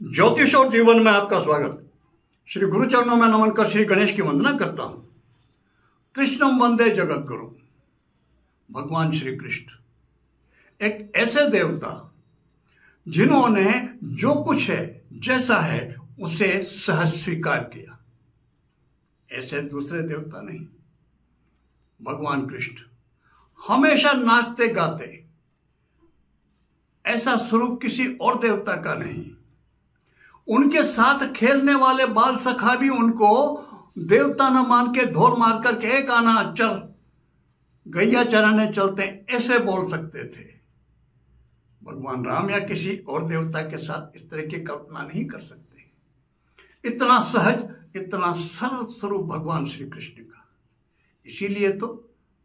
ज्योतिष और जीवन में आपका स्वागत। श्री गुरु चरणों में नमन कर श्री गणेश की वंदना करता हूं। कृष्णम वंदे जगत गुरु। भगवान श्री कृष्ण एक ऐसे देवता जिन्होंने जो कुछ है जैसा है उसे सहज स्वीकार किया। ऐसे दूसरे देवता नहीं। भगवान कृष्ण हमेशा नाचते गाते, ऐसा स्वरूप किसी और देवता का नहीं। उनके साथ खेलने वाले बाल सखा भी उनको देवता न मान के धोल मार करके एक आना चल गैया चराने चलते, ऐसे बोल सकते थे। भगवान राम या किसी और देवता के साथ इस तरह की कल्पना नहीं कर सकते। इतना सहज, इतना सरल स्वरूप भगवान श्री कृष्ण का। इसीलिए तो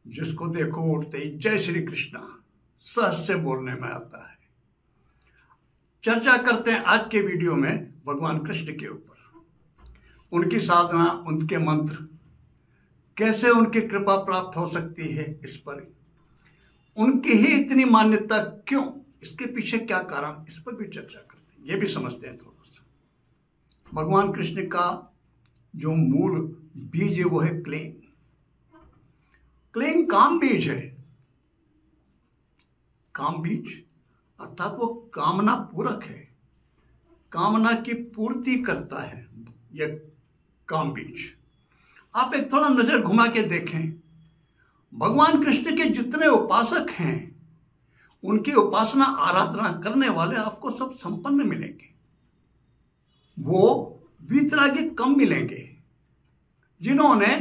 जिसको देखो उठते ही जय श्री कृष्णा सहज से बोलने में आता है। चर्चा करते हैं आज के वीडियो में भगवान कृष्ण के ऊपर, उनकी साधना, उनके मंत्र, कैसे उनकी कृपा प्राप्त हो सकती है, इस पर उनकी ही इतनी मान्यता क्यों, इसके पीछे क्या कारण, इस पर भी चर्चा करते हैं। ये भी समझते हैं थोड़ा सा। भगवान कृष्ण का जो मूल बीज है वो है क्लीं। क्लीं काम बीज है। काम बीज अर्थात वो कामना पूरक है, कामना की पूर्ति करता है यह काम बीज। आप एक थोड़ा नजर घुमा के देखें, भगवान कृष्ण के जितने उपासक हैं, उनकी उपासना आराधना करने वाले आपको सब संपन्न मिलेंगे। वो वीतरागी कम मिलेंगे। जिन्होंने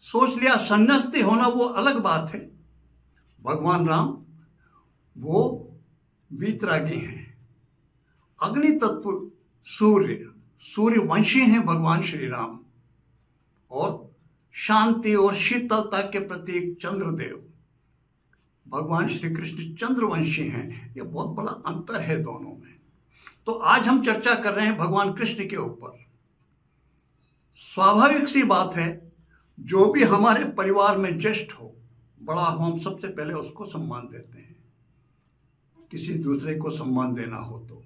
सोच लिया संन्यासी होना वो अलग बात है। भगवान राम वो वीतरागी हैं। अग्नि तत्व सूर्यवंशी हैं भगवान श्री राम, और शांति और शीतलता के प्रतीक चंद्रदेव भगवान श्री कृष्ण चंद्रवंशी हैं। यह बहुत बड़ा अंतर है दोनों में। तो आज हम चर्चा कर रहे हैं भगवान कृष्ण के ऊपर। स्वाभाविक सी बात है, जो भी हमारे परिवार में ज्येष्ठ हो, बड़ा हो, हम सबसे पहले उसको सम्मान देते हैं। किसी दूसरे को सम्मान देना हो तो,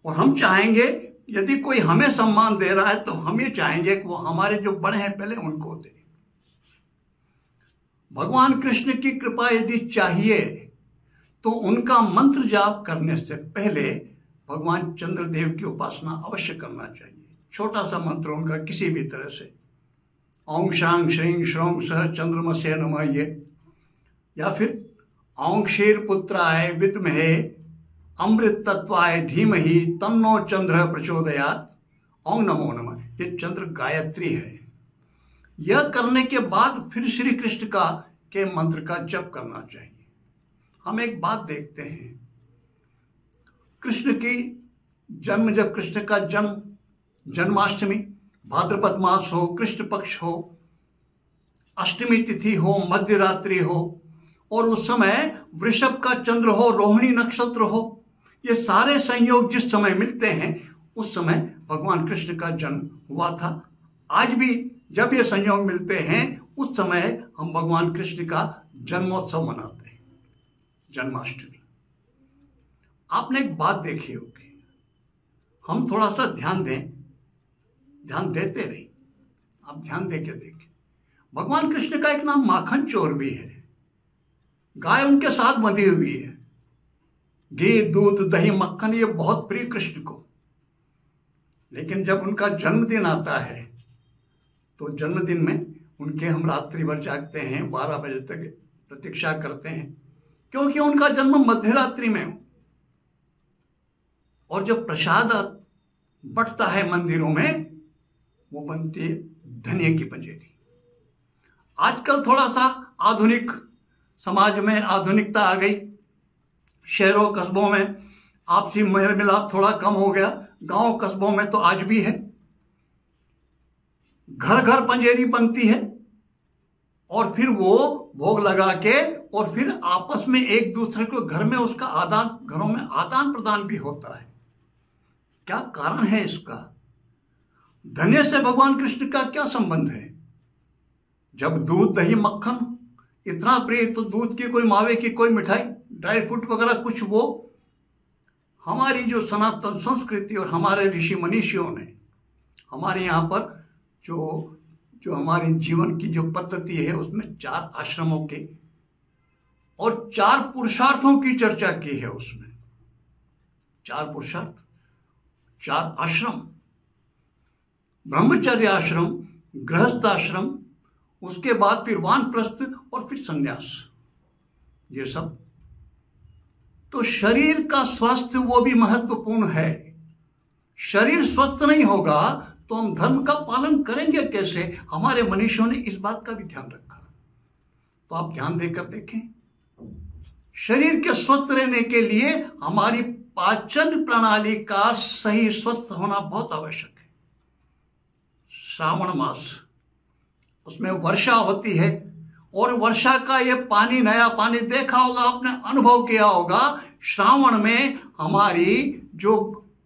और हम चाहेंगे यदि कोई हमें सम्मान दे रहा है तो हम ये चाहेंगे कि वो हमारे जो बड़े हैं पहले उनको दे। भगवान कृष्ण की कृपा यदि चाहिए तो उनका मंत्र जाप करने से पहले भगवान चंद्रदेव की उपासना अवश्य करना चाहिए। छोटा सा मंत्र उनका किसी भी तरह से, ओम शांग श्रीं श्रौं सह चंद्रमसे नमः, या फिर ओं क्षीर पुत्राय विद्महे अमृत तत्वाय धीमहि तन्नो चंद्र प्रचोदयात्, ओं नमो नमः। ये चंद्र गायत्री है। यह करने के बाद फिर श्री कृष्ण का के मंत्र का जप करना चाहिए। हम एक बात देखते हैं, कृष्ण की जन्म, जब कृष्ण का जन्माष्टमी, भाद्रपद मास हो, कृष्ण पक्ष हो, अष्टमी तिथि हो, मध्य रात्रि हो, और उस समय वृषभ का चंद्र हो, रोहिणी नक्षत्र हो, ये सारे संयोग जिस समय मिलते हैं उस समय भगवान कृष्ण का जन्म हुआ था। आज भी जब ये संयोग मिलते हैं उस समय हम भगवान कृष्ण का जन्मोत्सव मनाते हैं, जन्माष्टमी। आपने एक बात देखी होगी, हम थोड़ा सा ध्यान दें, ध्यान देते रहिए, आप ध्यान दे के देखें। भगवान कृष्ण का एक नाम माखन चोर भी है। गाय उनके साथ बंधी हुई है। घी, दूध, दही, मक्खन ये बहुत प्रिय कृष्ण को। लेकिन जब उनका जन्मदिन आता है तो जन्मदिन में उनके हम रात्रि भर जागते हैं, 12 बजे तक प्रतीक्षा करते हैं, क्योंकि उनका जन्म मध्य रात्रि में हो। और जब प्रसाद बंटता है मंदिरों में, वो बनती है धनिया की पंजेरी। आजकल थोड़ा सा आधुनिक समाज में आधुनिकता आ गई, शहरों कस्बों में आपसी मेल मिलाप थोड़ा कम हो गया। गांव कस्बों में तो आज भी है, घर घर पंजेरी बनती है, और फिर वो भोग लगा के और फिर आपस में एक दूसरे को घर में उसका घरों में आदान प्रदान भी होता है। क्या कारण है इसका? धन्य से भगवान कृष्ण का क्या संबंध है? जब दूध, दही, मक्खन इतना प्रिय, तो दूध की कोई, मावे की कोई मिठाई, ड्राई फ्रूट वगैरह कुछ वो हमारी जो सनातन संस्कृति और हमारे ऋषि मनीषियों ने हमारे यहाँ पर जो हमारे जीवन की जो पद्धति है उसमें 4 आश्रमों के और 4 पुरुषार्थों की चर्चा की है। उसमें 4 पुरुषार्थ, 4 आश्रम, ब्रह्मचर्य आश्रम, गृहस्थ आश्रम, उसके बाद फिर वानप्रस्थ और फिर संन्यास, ये सब। तो शरीर का स्वास्थ्य वो भी महत्वपूर्ण है। शरीर स्वस्थ नहीं होगा तो हम धर्म का पालन करेंगे कैसे? हमारे मनीषियों ने इस बात का भी ध्यान रखा। तो आप ध्यान देकर देखें, शरीर के स्वस्थ रहने के लिए हमारी पाचन प्रणाली का सही स्वस्थ होना बहुत आवश्यक है। श्रावण मास, उसमें वर्षा होती है और वर्षा का ये पानी, नया पानी देखा होगा आपने, अनुभव किया होगा। श्रावण में हमारी जो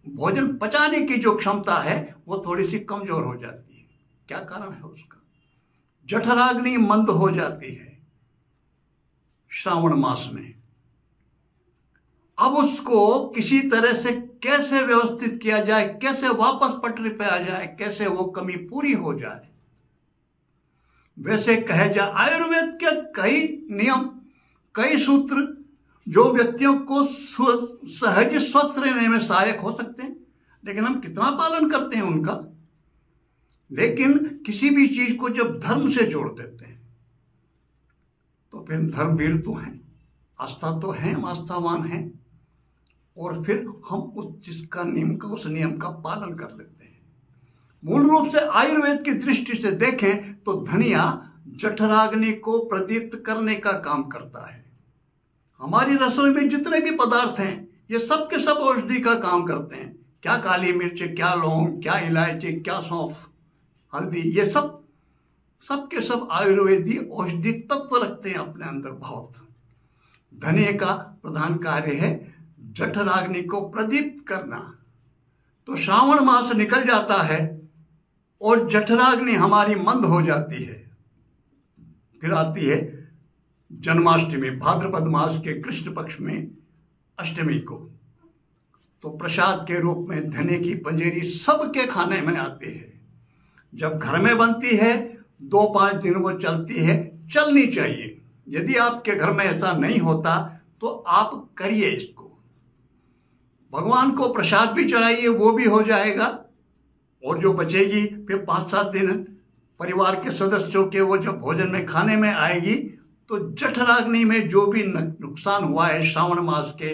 भोजन पचाने की जो क्षमता है वो थोड़ी सी कमजोर हो जाती है। क्या कारण है उसका? जठराग्नि मंद हो जाती है श्रावण मास में। अब उसको किसी तरह से कैसे व्यवस्थित किया जाए, कैसे वापस पटरी पे आ जाए, कैसे वो कमी पूरी हो जाए, वैसे कहे जाए आयुर्वेद के कई नियम, कई सूत्र जो व्यक्तियों को सहज स्वस्थ रहने में सहायक हो सकते हैं, लेकिन हम कितना पालन करते हैं उनका। लेकिन किसी भी चीज को जब धर्म से जोड़ देते हैं तो फिर धर्मवीर तो हैं, आस्था तो हैं, हम आस्थावान हैं, और फिर हम उस चीज का नियम का, उस नियम का पालन कर लेते हैं। मूल रूप से आयुर्वेद की दृष्टि से देखें तो धनिया जठराग्नि को प्रदीप्त करने का काम करता है। हमारी रसोई में जितने भी पदार्थ हैं ये सब के सब औषधि का काम करते हैं। क्या काली मिर्च, क्या लौंग, क्या इलायची, क्या सौंफ, हल्दी, ये सब के सब आयुर्वेदी औषधि तत्व रखते हैं अपने अंदर बहुत। धनिया का प्रधान कार्य है जठराग्नि को प्रदीप्त करना। तो श्रावण मास निकल जाता है और जठराग्नि हमारी मंद हो जाती है। फिर आती है जन्माष्टमी, भाद्रपद मास के कृष्ण पक्ष में अष्टमी को। तो प्रसाद के रूप में धनिया की पंजेरी सबके खाने में आती है। जब घर में बनती है 2-5 दिन वो चलती है, चलनी चाहिए। यदि आपके घर में ऐसा नहीं होता तो आप करिए इसको, भगवान को प्रसाद भी चढ़ाइए, वो भी हो जाएगा। और जो बचेगी फिर 5-7 दिन परिवार के सदस्यों के वो जब भोजन में खाने में आएगी तो जठराग्नि में जो भी नुकसान हुआ है श्रावण मास के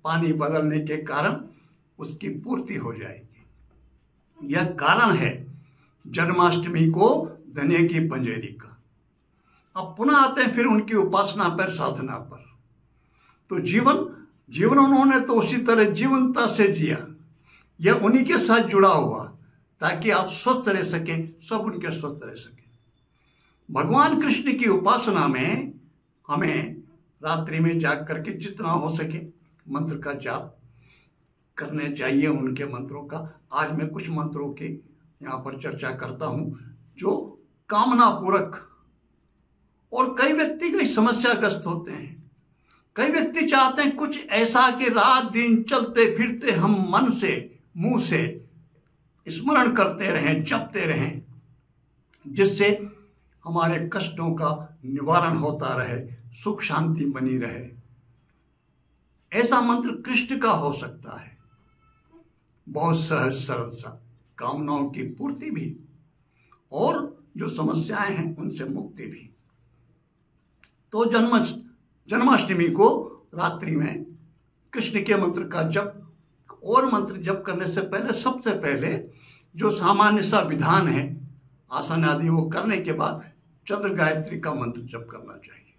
पानी बदलने के कारण, उसकी पूर्ति हो जाएगी। यह कारण है जन्माष्टमी को धनिया की पंजेरी का। अब पुनः आते हैं फिर उनकी उपासना पर, साधना पर। तो जीवन उन्होंने तो उसी तरह जीवनता से जिया, यह उन्हीं के साथ जुड़ा हुआ, ताकि आप स्वस्थ रह सकें, सब उनके स्वस्थ रह सकें। भगवान कृष्ण की उपासना में हमें रात्रि में जाग करके जितना हो सके मंत्र का जाप करने चाहिए, उनके मंत्रों का। आज मैं कुछ मंत्रों की यहाँ पर चर्चा करता हूँ जो कामना पूरक, और कई व्यक्ति कई समस्याग्रस्त होते हैं। कई व्यक्ति चाहते हैं कुछ ऐसा कि रात दिन चलते फिरते हम मन से, मुंह से स्मरण करते रहें, जपते रहें, जिससे हमारे कष्टों का निवारण होता रहे, सुख शांति बनी रहे। ऐसा मंत्र कृष्ण का हो सकता है, बहुत सहज सरल सा, कामनाओं की पूर्ति भी और जो समस्याएं हैं उनसे मुक्ति भी। तो जन्माष्टमी को रात्रि में कृष्ण के मंत्र का जप, और मंत्र जप करने से पहले सबसे पहले जो सामान्य सा विधान है आसन आदि, वो करने के बाद चंद्र गायत्री का मंत्र जप करना चाहिए।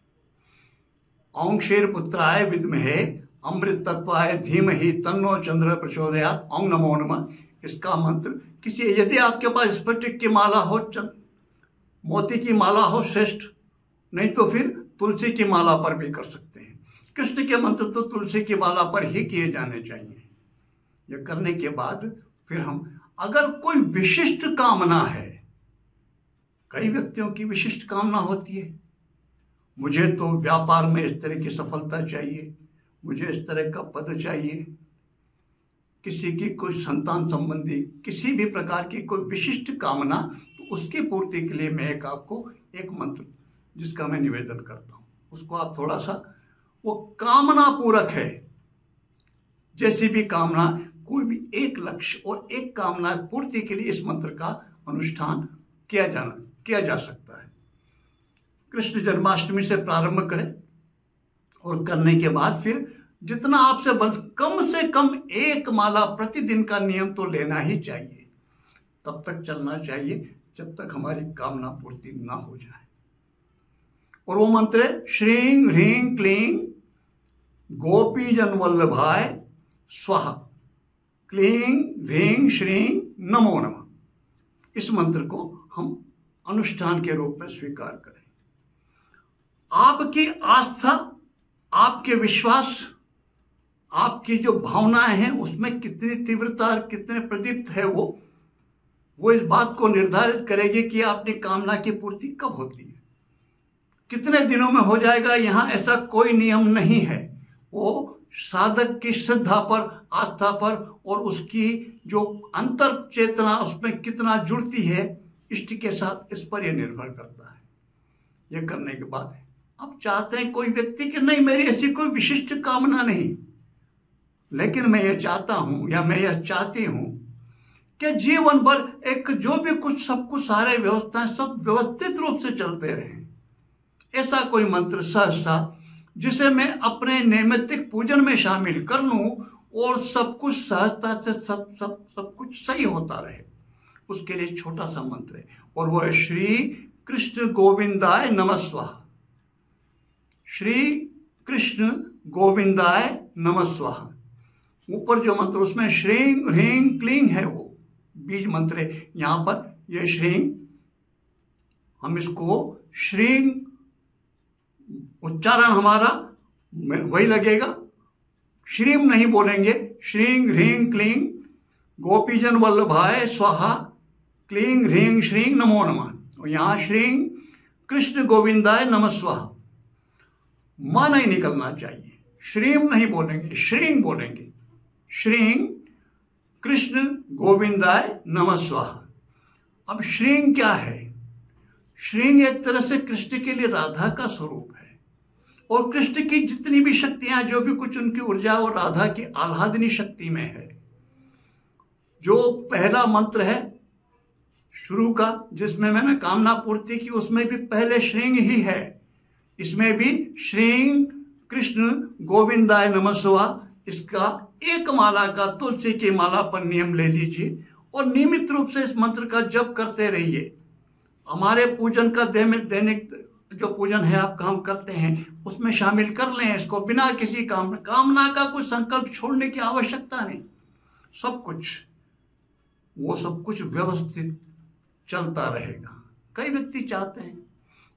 ओम क्षीर पुत्राय विद्महे अमृत तत्वाय धीमहि तन्नो चंद्र प्रचोदयात्, ओम नमो नमः। इसका मंत्र किसी, यदि आपके पास स्फटिक की माला हो, मोती की माला हो श्रेष्ठ, नहीं तो फिर तुलसी की माला पर भी कर सकते हैं। कृष्ण के मंत्र तो तुलसी की माला पर ही किए जाने चाहिए। यह करने के बाद फिर हम, अगर कोई विशिष्ट कामना है, कई व्यक्तियों की विशिष्ट कामना होती है, मुझे तो व्यापार में इस तरह की सफलता चाहिए, मुझे इस तरह का पद चाहिए, किसी की कोई संतान संबंधी किसी भी प्रकार की कोई विशिष्ट कामना, तो उसकी पूर्ति के लिए मैं आपको एक मंत्र जिसका मैं निवेदन करता हूँ, उसको आप थोड़ा सा, वो कामना पूरक है। जैसी भी कामना, कोई भी एक लक्ष्य और एक कामना पूर्ति के लिए इस मंत्र का अनुष्ठान किया जा सकता है। कृष्ण जन्माष्टमी से प्रारंभ करें और करने के बाद फिर जितना आपसे कम से कम एक माला प्रतिदिन का नियम तो लेना ही चाहिए। तब तक चलना चाहिए जब तक हमारी कामना पूर्ति ना हो जाए। और वो मंत्र है श्रीं ह्रीं क्लीं गोपी जन वल्लभाय स्वाहा क्लीं ह्रीं श्रीं नमो नमः। इस मंत्र को हम अनुष्ठान के रूप में स्वीकार करें। आपकी आस्था, आपके विश्वास, आपकी जो भावनाएं हैं उसमें कितनी तीव्रता, कितने प्रदीप्त है वो इस बात को निर्धारित करेगी कि आपकी कामना की पूर्ति कब होती है, कितने दिनों में हो जाएगा। यहाँ ऐसा कोई नियम नहीं है। वो साधक की श्रद्धा पर, आस्था पर और उसकी जो अंतर चेतना उसमें कितना जुड़ती है इष्ट के साथ, इस पर यह निर्भर करता है। यह करने के बाद अब चाहते हैं कोई व्यक्ति कि नहीं, मेरी ऐसी कोई विशिष्ट कामना नहीं, लेकिन मैं यह चाहता हूं या मैं यह चाहती हूं कि जीवन भर एक जो भी कुछ सब कुछ सारे व्यवस्थाएं सब व्यवस्थित रूप से चलते रहें। ऐसा कोई मंत्र सहसा जिसे मैं अपने नैमित्तिक पूजन में शामिल कर लूं और सब कुछ सहजता से सब कुछ सही होता रहे, उसके लिए छोटा सा मंत्र है और वह है श्री कृष्ण गोविंदाय नमः स्वाहा। श्री कृष्ण गोविंदाय नमः स्वाहा। ऊपर जो मंत्र उसमें श्रीं ह्रीं क्लीं है, वो बीज मंत्र है। यहां पर यह श्रीं, हम इसको श्रीं उच्चारण हमारा वही लगेगा, श्रीं नहीं बोलेंगे। श्रीं ह्रीं क्लीं गोपीजन वल्लभाय स्वाहा क्लीं ह्रीं श्रीं नमो नमः। और यहां श्रीं कृष्ण गोविंदाय नमः स्वाहा, मां नहीं निकलना चाहिए, श्रीं नहीं बोलेंगे, श्रीं बोलेंगे। श्रीं कृष्ण गोविंदाय नमः स्वाहा। अब श्रीं क्या है? श्रीं एक तरह से कृष्ण के लिए राधा का स्वरूप है और कृष्ण की जितनी भी शक्तियां, जो भी कुछ उनकी ऊर्जा और राधा की आह्लादनी शक्ति में है। जो पहला मंत्र है शुरू का जिसमें मैंने कामना पूर्ति की, उसमें भी पहले श्रीं ही है। इसमें भी श्रीं कृष्ण गोविंदाय नमः स्वाहा, इसका एक माला का तुलसी की माला पर नियम ले लीजिए और नियमित रूप से इस मंत्र का जप करते रहिए। हमारे पूजन का दैनिक जो पूजन है आप काम करते हैं उसमें शामिल कर लें इसको, बिना किसी कामना का कुछ संकल्प छोड़ने की आवश्यकता नहीं। सब कुछ व्यवस्थित चलता रहेगा। कई व्यक्ति चाहते हैं,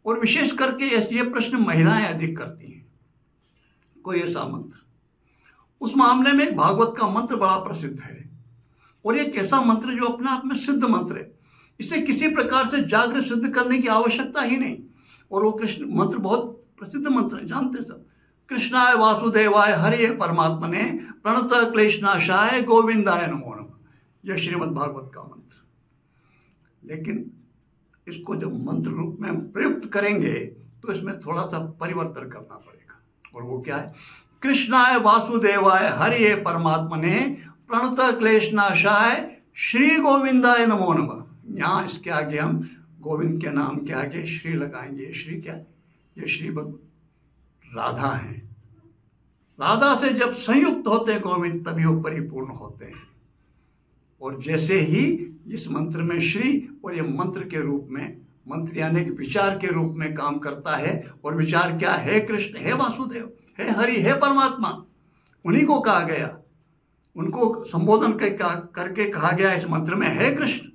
और विशेष करके ये प्रश्न महिलाएं अधिक करती हैं, कोई ऐसा मंत्र। उस मामले में एक भागवत का मंत्र बड़ा प्रसिद्ध है और एक ऐसा मंत्र जो अपने आप में सिद्ध मंत्र है, इसे किसी प्रकार से जागृत सिद्ध करने की आवश्यकता ही नहीं। और वो कृष्ण मंत्र बहुत प्रसिद्ध मंत्र है, जानते सब। कृष्णाय वासुदेवाय हरे परमात्मने प्रणत क्लेशनाशाय गोविंदाय नमो नमः। यह श्रीमद् भागवत का मंत्र। लेकिन इसको जब मंत्र रूप में हम प्रयुक्त करेंगे तो इसमें थोड़ा सा परिवर्तन करना पड़ेगा। और वो क्या है? कृष्णाय वासुदेवाय हरे परमात्मने प्रणत क्लेशनाशाय श्री गोविंदाय नमो नमः। यहाँ इसके आगे हम गोविंद के नाम के आगे श्री लगाएंगे। श्री क्या? ये श्री राधा हैं। राधा से जब संयुक्त होते हैं गोविंद, तभी वो परिपूर्ण होते हैं। और जैसे ही इस मंत्र में श्री और ये मंत्र के रूप में, मंत्र यानी कि विचार के रूप में काम करता है। और विचार क्या है? कृष्ण, हे वासुदेव, हे हरि, हे परमात्मा, उन्हीं को कहा गया, उनको संबोधन करके कहा गया इस मंत्र में, हे कृष्ण,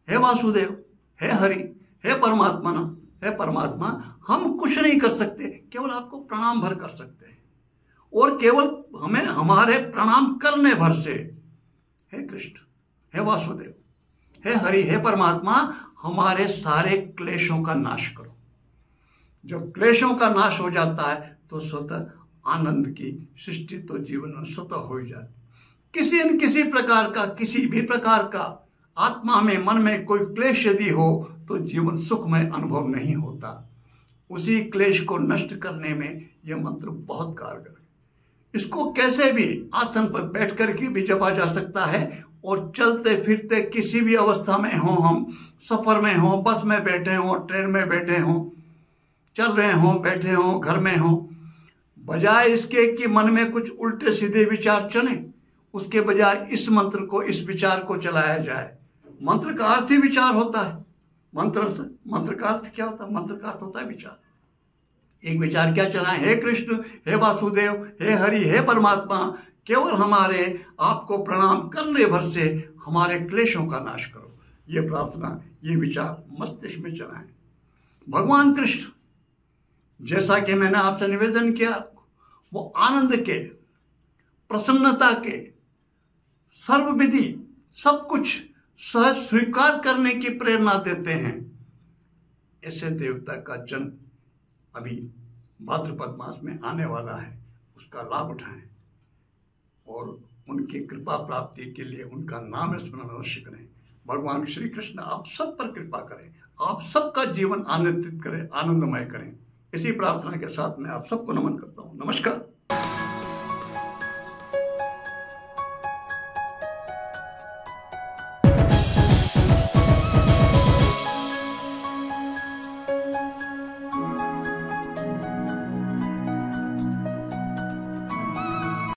हे वासुदेव, हे हरि, हे परमात्मा, हे परमात्मा। हम कुछ नहीं कर सकते, केवल आपको प्रणाम भर कर सकते हैं और केवल हमें हमारे प्रणाम करने भर से, हे कृष्ण, हे वासुदेव, हे हरि, हे परमात्मा, हमारे सारे क्लेशों का नाश करो। जब क्लेशों का नाश हो जाता है तो स्वतः आनंद की सृष्टि तो जीवन में स्वतः हो जाती। किसी न किसी प्रकार का, किसी भी प्रकार का आत्मा में, मन में कोई क्लेश यदि हो तो जीवन सुखमय अनुभव नहीं होता। उसी क्लेश को नष्ट करने में यह मंत्र बहुत कारगर है। इसको कैसे भी आसन पर बैठ कर के भी जपा जा सकता है और चलते फिरते किसी भी अवस्था में हो, हम सफर में हो, बस में बैठे हो, ट्रेन में बैठे हो, चल रहे हो, बैठे हो, घर में हो, बजाय इसके कि मन में कुछ उल्टे सीधे विचार चले, उसके बजाय इस मंत्र को, इस विचार को चलाया जाए। मंत्र का अर्थ ही विचार होता है। मंत्र का अर्थ क्या होता है? मंत्र का अर्थ होता है विचार। एक विचार क्या चलाएं? हे कृष्ण, हे वासुदेव, हे हरि, हे परमात्मा, केवल हमारे आपको प्रणाम करने भर से हमारे क्लेशों का नाश करो। ये प्रार्थना, ये विचार मस्तिष्क में चलाएं। भगवान कृष्ण, जैसा कि मैंने आपसे निवेदन किया, वो आनंद के, प्रसन्नता के, सर्वविधि सब कुछ सहज स्वीकार करने की प्रेरणा देते हैं। ऐसे देवता का जन्म अभी भाद्रपद मास में आने वाला है, उसका लाभ उठाएं और उनकी कृपा प्राप्ति के लिए उनका नाम स्मरण अवश्य करें। भगवान श्री कृष्ण आप सब पर कृपा करें, आप सबका जीवन आनंदित करें, आनंदमय करें। इसी प्रार्थना के साथ मैं आप सबको नमन करता हूँ। नमस्कार।